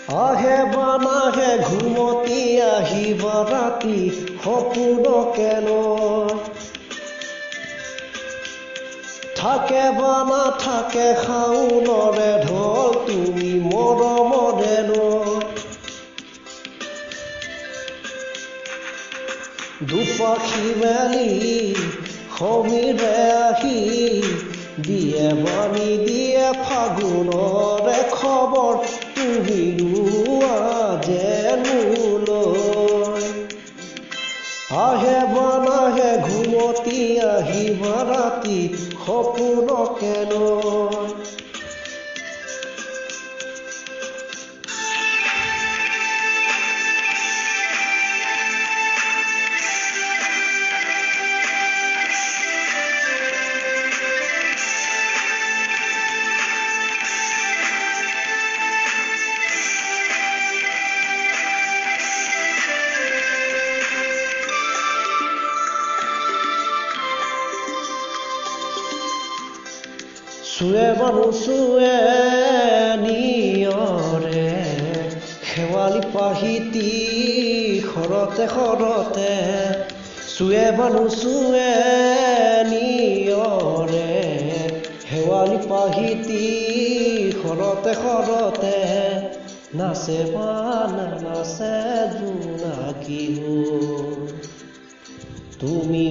আহে বানাহে ঘুমতি আহিবা ৰাতি সপোনকে লৈ থাকে বা নাথাকে শাওনৰে ঢল তুমি মৰমৰে লৈ দুপাখি মেলি সমীৰে আহি দিয়ে বাণী দিয়ে ফাগুনৰে খবৰ তুমি ৰোৱা যেন মোলৈ আহে বানাহে ঘুমতি আহিবা ৰাতি সপোনকে লৈ চুৱে বানু চুৱে নিয়ৰে শেৱালি পাহিতি শৰতে শৰতে চুৱে বানু চুৱে নিয়ৰে শেৱালি পাহিতি শৰতে শৰতে নাচে বানা নাচে জোনাকী তুমি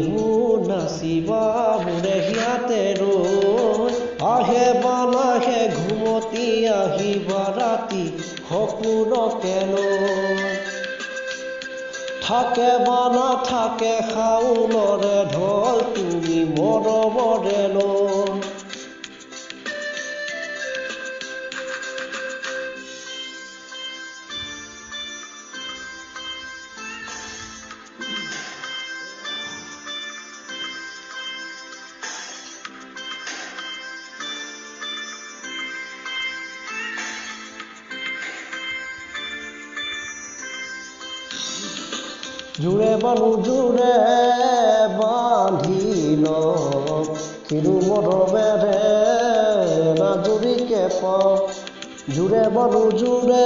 নাচিবা মোৰে হিয়াতে ৰৈ আহে বানাহে ঘুমতি আহিবা ৰাতি সপোনকে লৈ থাকে বা নাথাকে শাওনৰে ঢল তুমি মৰমৰে লৈ জোৰে বানু জোৰে বান্ধিল কিনো মৰমেৰে নাজৰিকে পাওঁ জোৰে বানু জোৰে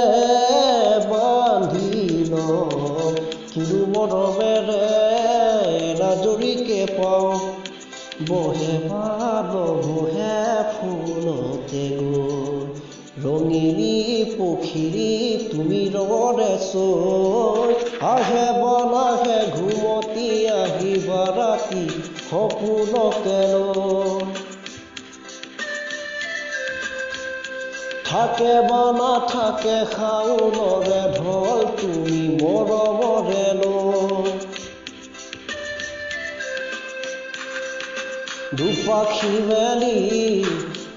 বান্ধিল কিনো মৰমেৰে নাজৰিকে পাওঁ বহে বান বহে ফুলতে গৈ ৰঙিনী পখিৰী তুমি ৰঙৰে চৈ আহে বানাহে ঘুমতি আহিবা ৰাতি সপোনকে লৈ থাকে বা নাথাকে শাওনৰে ঢল তুমি মৰমৰে লৈ দুপাখি মেলি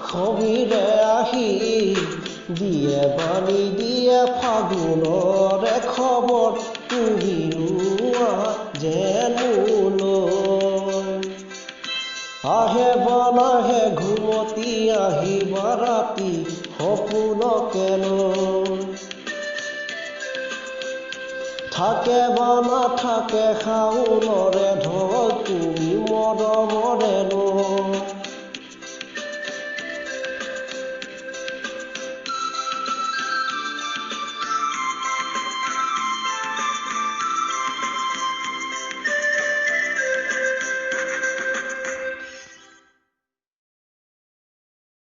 সমীৰে আহি দিয়ে বাণী দিয়ে ফাগুনৰে খবৰ তুমি ৰোৱা যেন মোলৈ আহে বানাহে ঘুমতি আহিবা ৰাতি সপোনকে লৈ থাকে বা নাথাকে শাওনৰে ঢল তুমি মৰমৰে লৈ